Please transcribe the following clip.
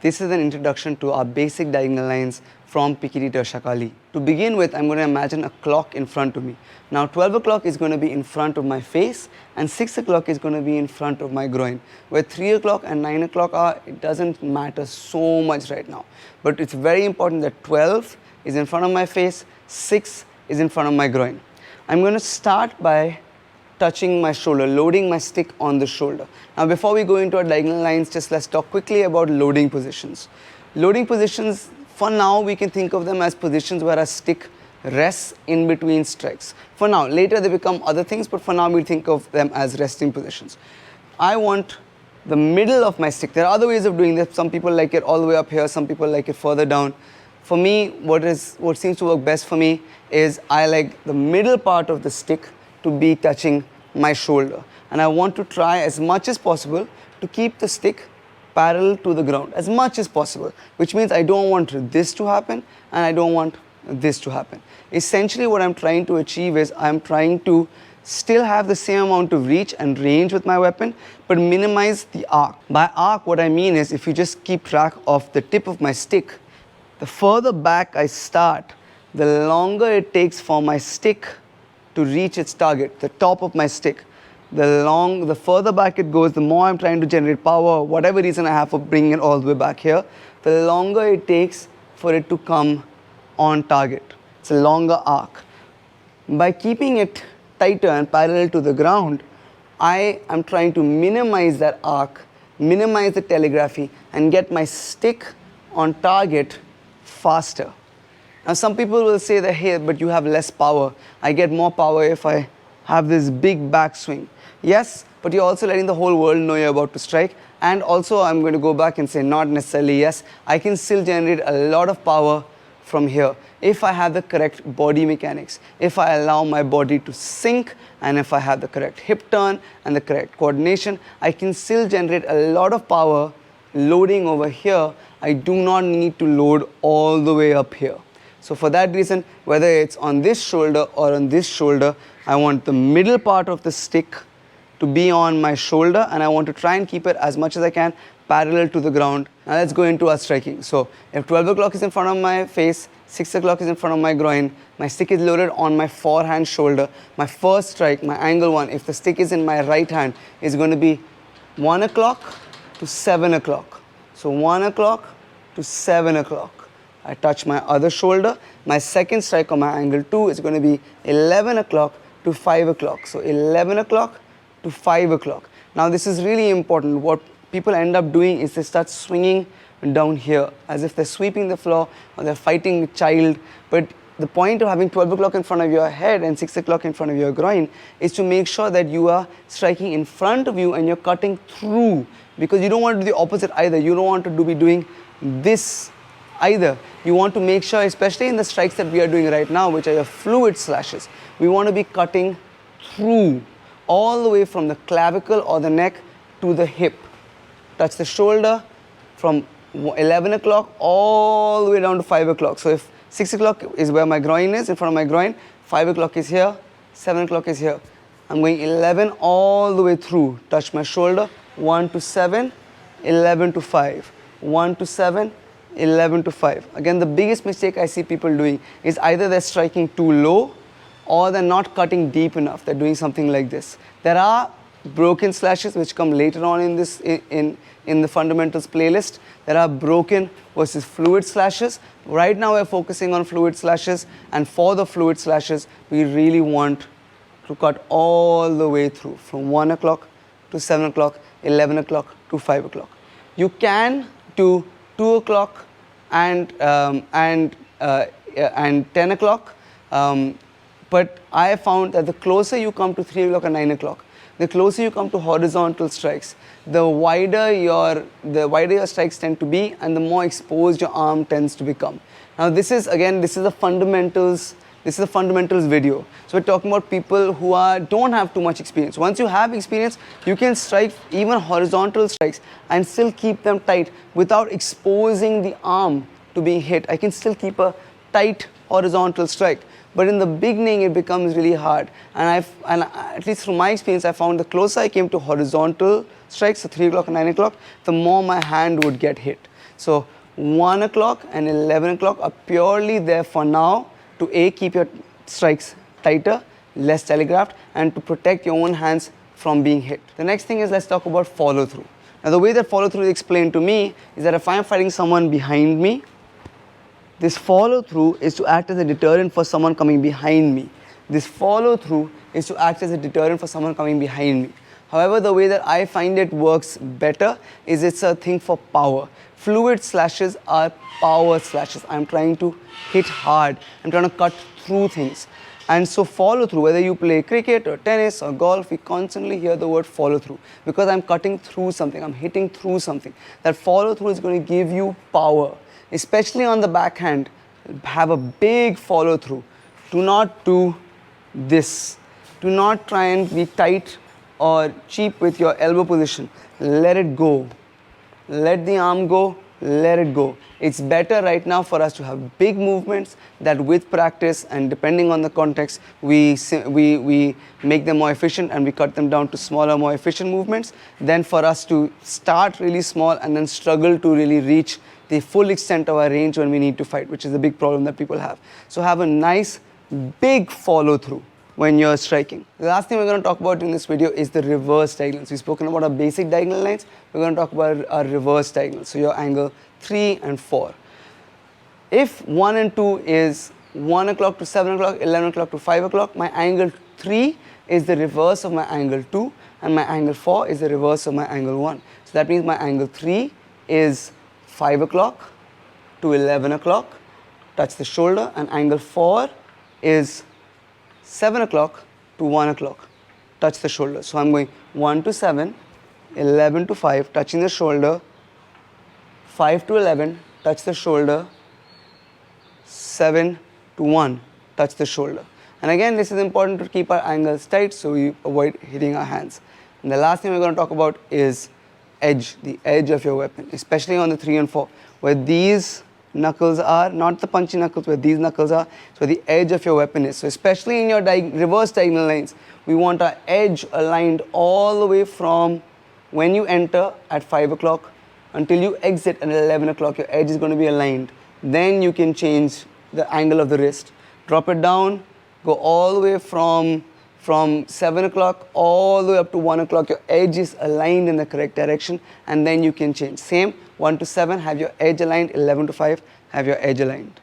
this is an introduction to our basic diagonal lines from Pekiti Tirsia. To begin with, I'm going to imagine a clock in front of me. Now 12 o'clock is going to be in front of my face and 6 o'clock is going to be in front of my groin. Where 3 o'clock and 9 o'clock are, it doesn't matter so much right now. But it's very important that 12 is in front of my face, 6 is in front of my groin. I'm going to start by touching my shoulder, loading my stick on the shoulder. Now before we go into our diagonal lines, just let's talk quickly about loading positions. Loading positions, for now we can think of them as positions where our stick rests in between strikes. For now, later they become other things, but for now we think of them as resting positions. I want the middle of my stick. There are other ways of doing this. Some people like it all the way up here, some people like it further down. For me, what seems to work best for me is I like the middle part of the stick to be touching my shoulder, and I want to try as much as possible to keep the stick parallel to the ground as much as possible, which means I don't want this to happen and I don't want this to happen. Essentially what I'm trying to achieve is I'm trying to still have the same amount of reach and range with my weapon, but minimize the arc. By arc, what I mean is if you just keep track of the tip of my stick, the further back I start, the longer it takes for my stick to reach its target, the top of my stick. The further back it goes, the more I'm trying to generate power, whatever reason I have for bringing it all the way back here, the longer it takes for it to come on target. It's a longer arc. By keeping it tighter and parallel to the ground, I am trying to minimize that arc, minimize the telegraphy, and get my stick on target faster. Now some people will say that, hey, but you have less power. I get more power if I have this big backswing. Yes, but you're also letting the whole world know you're about to strike. And also I'm going to go back and say not necessarily yes. I can still generate a lot of power from here if I have the correct body mechanics, if I allow my body to sink, and if I have the correct hip turn and the correct coordination, I can still generate a lot of power loading over here. I do not need to load all the way up here. So for that reason, whether it's on this shoulder or on this shoulder, I want the middle part of the stick to be on my shoulder, and I want to try and keep it as much as I can parallel to the ground. Now let's go into our striking. So if 12 o'clock is in front of my face, 6 o'clock is in front of my groin, my stick is loaded on my forehand shoulder. My first strike, my angle one, if the stick is in my right hand, is going to be 1 o'clock to 7 o'clock. So 1 o'clock to 7 o'clock. I touch my other shoulder. My second strike on my angle 2 is going to be 11 o'clock to 5 o'clock. So 11 o'clock to 5 o'clock. Now this is really important. What people end up doing is they start swinging down here as if they're sweeping the floor or they're fighting a child. But the point of having 12 o'clock in front of your head and 6 o'clock in front of your groin is to make sure that you are striking in front of you and you're cutting through, because you don't want to do the opposite either. You don't want to be doing this either. You want to make sure, especially in the strikes that we are doing right now, which are your fluid slashes, we want to be cutting through all the way from the clavicle or the neck to the hip. Touch the shoulder from 11 o'clock all the way down to 5 o'clock. So if 6 o'clock is where my groin is, in front of my groin, 5 o'clock is here, 7 o'clock is here. I'm going 11 all the way through. Touch my shoulder, 1 to 7, 11 to 5, 1 to 7, 11 to 5. Again, the biggest mistake I see people doing is either they're striking too low or they're not cutting deep enough. They're doing something like this. There are broken slashes which come later on in this in the fundamentals playlist. There are broken versus fluid slashes. Right now we're focusing on fluid slashes, and for the fluid slashes we really want to cut all the way through from 1 o'clock to 7 o'clock, 11 o'clock to 5 o'clock. You can do 2 o'clock and 10 o'clock, but I have found that the closer you come to 3 o'clock and 9 o'clock, the closer you come to horizontal strikes, the wider your strikes tend to be, and the more exposed your arm tends to become. Now this is the fundamentals. This is the fundamentals video. So we're talking about people who don't have too much experience. Once you have experience, you can strike even horizontal strikes and still keep them tight without exposing the arm to being hit. I can still keep a tight horizontal strike. But in the beginning, it becomes really hard. And at least from my experience, I found the closer I came to horizontal strikes, so 3 o'clock and 9 o'clock, the more my hand would get hit. So 1 o'clock and 11 o'clock are purely there for now to A, keep your strikes tighter, less telegraphed, and to protect your own hands from being hit. The next thing is, let's talk about follow through. Now the way that follow through is explained to me is that if I am fighting someone behind me, this follow through is to act as a deterrent for someone coming behind me. This follow through is to act as a deterrent for someone coming behind me. However, the way that I find it works better is it's a thing for power. Fluid slashes are power slashes. I'm trying to hit hard. I'm trying to cut through things. And so follow through, whether you play cricket or tennis or golf, we constantly hear the word follow through because I'm cutting through something, I'm hitting through something. That follow through is going to give you power, especially on the backhand. Have a big follow through. Do not do this. Do not try and be tight or cheap with your elbow position. Let it go. Let the arm go, let it go. It's better right now for us to have big movements that with practice and depending on the context, we make them more efficient and we cut them down to smaller, more efficient movements than for us to start really small and then struggle to really reach the full extent of our range when we need to fight, which is a big problem that people have. So have a nice, big follow through when you're striking. The last thing we're going to talk about in this video is the reverse diagonals. We've spoken about our basic diagonal lines. We're going to talk about our reverse diagonals. So your angle 3 and 4. If 1 and 2 is 1 o'clock to 7 o'clock, 11 o'clock to 5 o'clock, my angle 3 is the reverse of my angle 2 and my angle 4 is the reverse of my angle 1. So that means my angle 3 is 5 o'clock to 11 o'clock, touch the shoulder, and angle 4 is 7 o'clock to 1 o'clock, touch the shoulder. So I'm going 1 to 7, 11 to 5, touching the shoulder, 5 to 11, touch the shoulder, 7 to 1, touch the shoulder. And again, this is important to keep our angles tight so we avoid hitting our hands. And the last thing we're going to talk about is edge, the edge of your weapon, especially on the 3 and 4, where these knuckles are, not the punchy knuckles, where these knuckles are, so the edge of your weapon is. So especially in your reverse diagonal lines, we want our edge aligned all the way from when you enter at 5 o'clock until you exit at 11 o'clock. Your edge is going to be aligned. Then you can change the angle of the wrist. Drop it down, go all the way from 7 o'clock all the way up to 1 o'clock. Your edge is aligned in the correct direction, and then you can change. Same, 1 to 7, have your edge aligned. 11 to 5, have your edge aligned.